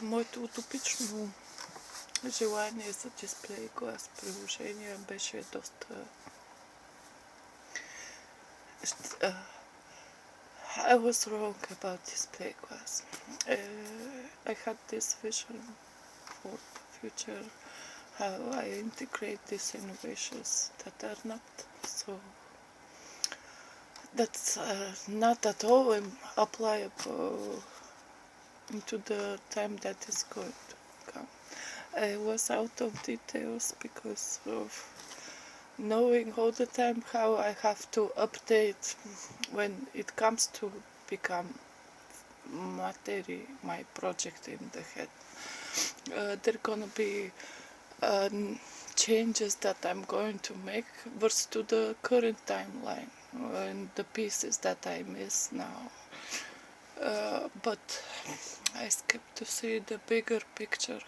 Моето утопично желание за дисплей глас приложение беше доста... I was wrong about display glass. I had this vision for the future, how I integrate these innovations that are not so... That's not at all applicable into the time that is going to come. I was out of details because of knowing all the time how I have to update when it comes to become my project in the head. There are gonna be changes that I'm going to make versus to the current timeline and the pieces that I miss now. But I skipped to see the bigger picture,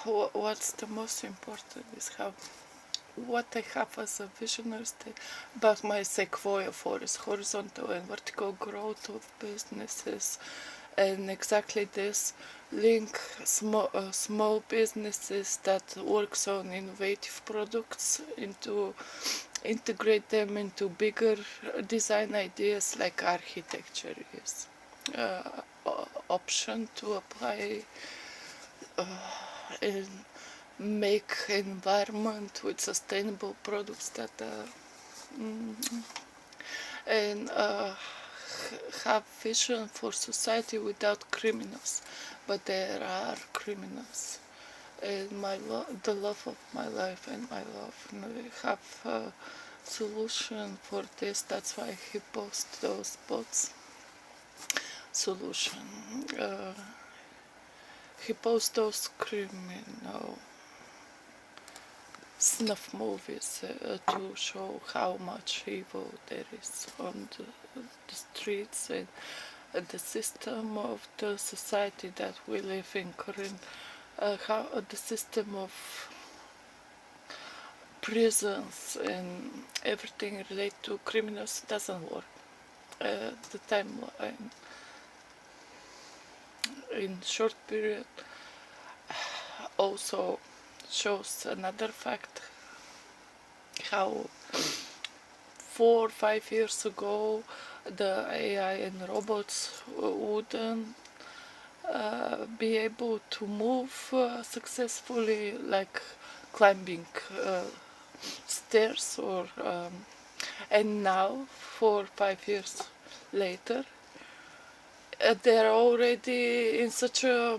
what's the most important is what I have as a visionary state about my sequoia forest, horizontal and vertical growth of businesses, and exactly this link small businesses that works on innovative products into integrate them into bigger design ideas like architecture is option to apply and make environment with sustainable products that and have vision for society without criminals, but there are criminals. And the love of my life and my love, and I have a solution for this. That's why he posts those bots. Solution. He posts those criminal snuff movies to show how much evil there is on the streets and the system of the society that we live in current, how the system of prisons and everything related to criminals doesn't work. The timeline in short period also shows another fact, how 4 or 5 years ago the AI and robots wouldn't be able to move successfully, like climbing stairs or and now 4 or 5 years later they're already in such a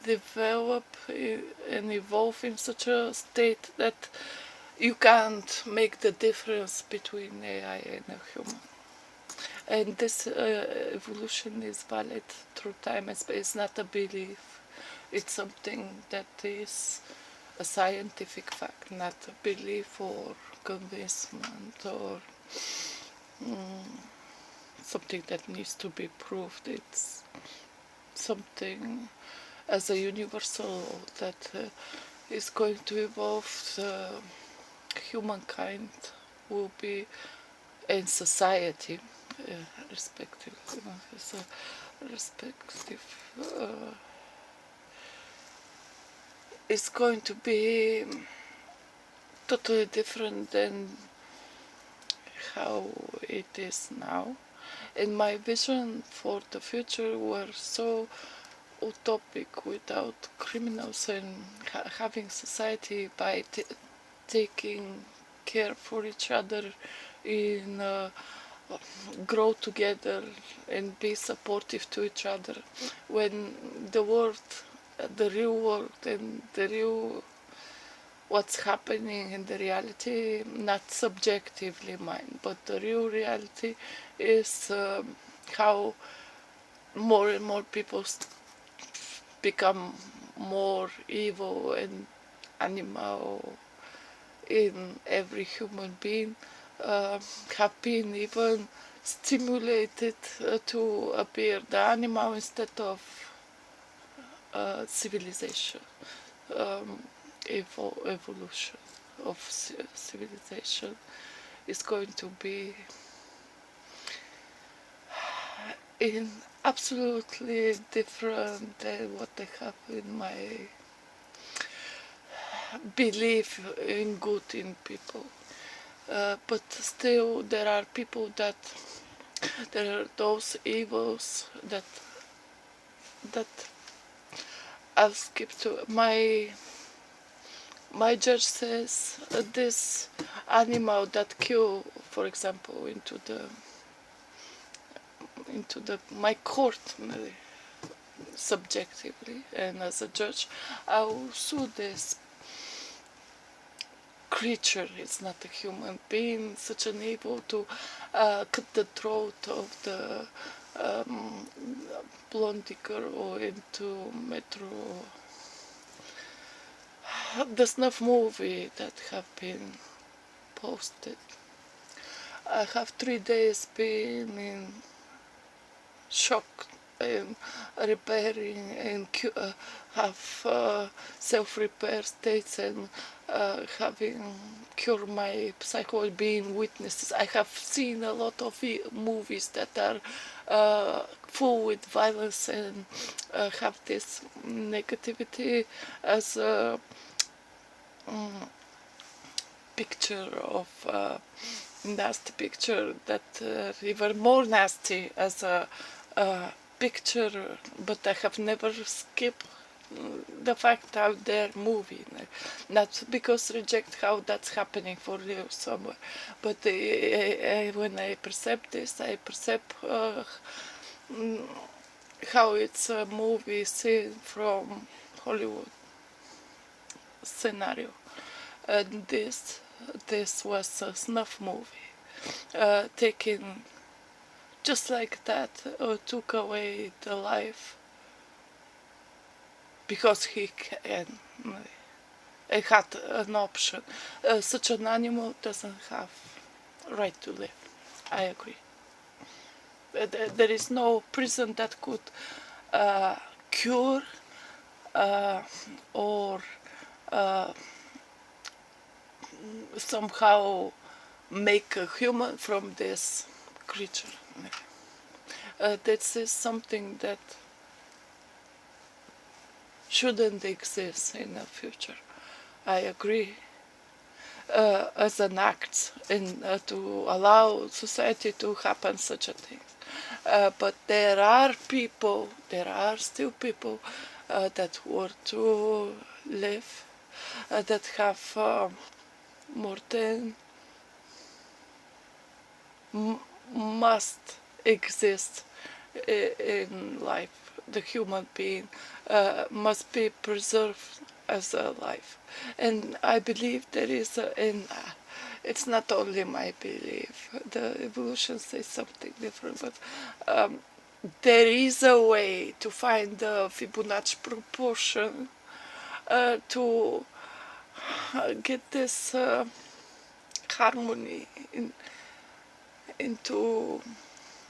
develop and evolve in such a state that you can't make the difference between AI and a human. And this evolution is valid through time and space. It's not a belief. It's something that is a scientific fact, not a belief or convincement or something that needs to be proved. It's something as a universal law that is going to evolve. Humankind will be in society, respectively, as a respective. It's going to be totally different than how it is now. And my vision for the future were so utopic without criminals and having society by taking care for each other in grow together and be supportive to each other, when the world, the real world and the real what's happening in the reality, not subjectively mine, but the real reality is how more and more people become more evil and animal in every human being, have been even stimulated to appear the animal instead of civilization, evolution of civilization is going to be in absolutely different than what I have in my belief in good in people. But still, there are people that there are those evils that I'll skip to. My judge says this animal that kill, for example, into the my court subjectively, and as a judge, I will sue this creature. It's not a human being, such an evil to cut the throat of the um, blondie girl into Metro. The snuff movie that have been posted. I have 3 days been in shock and repairing and have self-repair states and having cure my psycho being witnesses. I have seen a lot of movies that are full with violence and have this negativity as a picture of nasty picture that even more nasty as a picture, but I have never skipped the fact out there movie, not because reject how that's happening for real somewhere, but when I perceive this, I perceive how it's a movie seen from Hollywood scenario, and this was a snuff movie, taking just like that, took away the life because he can. He had an option. Such an animal doesn't have right to live. I agree. There is no prison that could cure or somehow make a human from this creature. This is something that shouldn't exist in the future. I agree. As an act in to allow society to happen such a thing. But there are still people that want to live, that have more than must exist in life. The human being must be preserved as a life, and I believe there is it's not only my belief. The evolution says something different, but there is a way to find the Fibonacci proportion to get this harmony into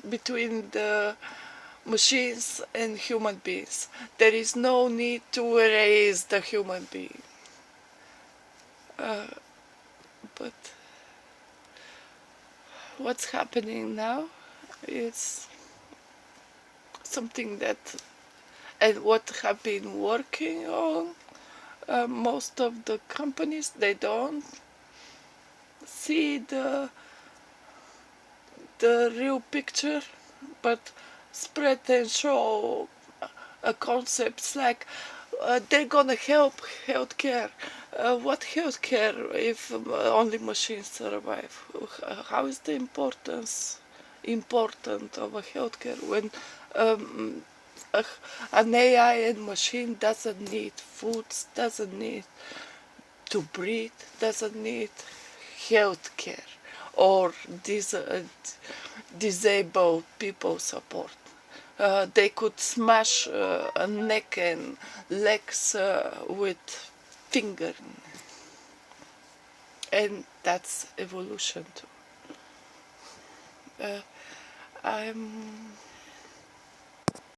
between the machines and human beings. There is no need to erase the human being. But what's happening now is something that, and what have been working on most of the companies, they don't see the real picture, but spread and show concepts like they're gonna help healthcare. What healthcare if only machines survive? How is the important of a healthcare when um, an AI and machine doesn't need food, doesn't need to breathe, doesn't need healthcare or disabled people support. They could smash a neck and legs with finger, and that's evolution too. I'm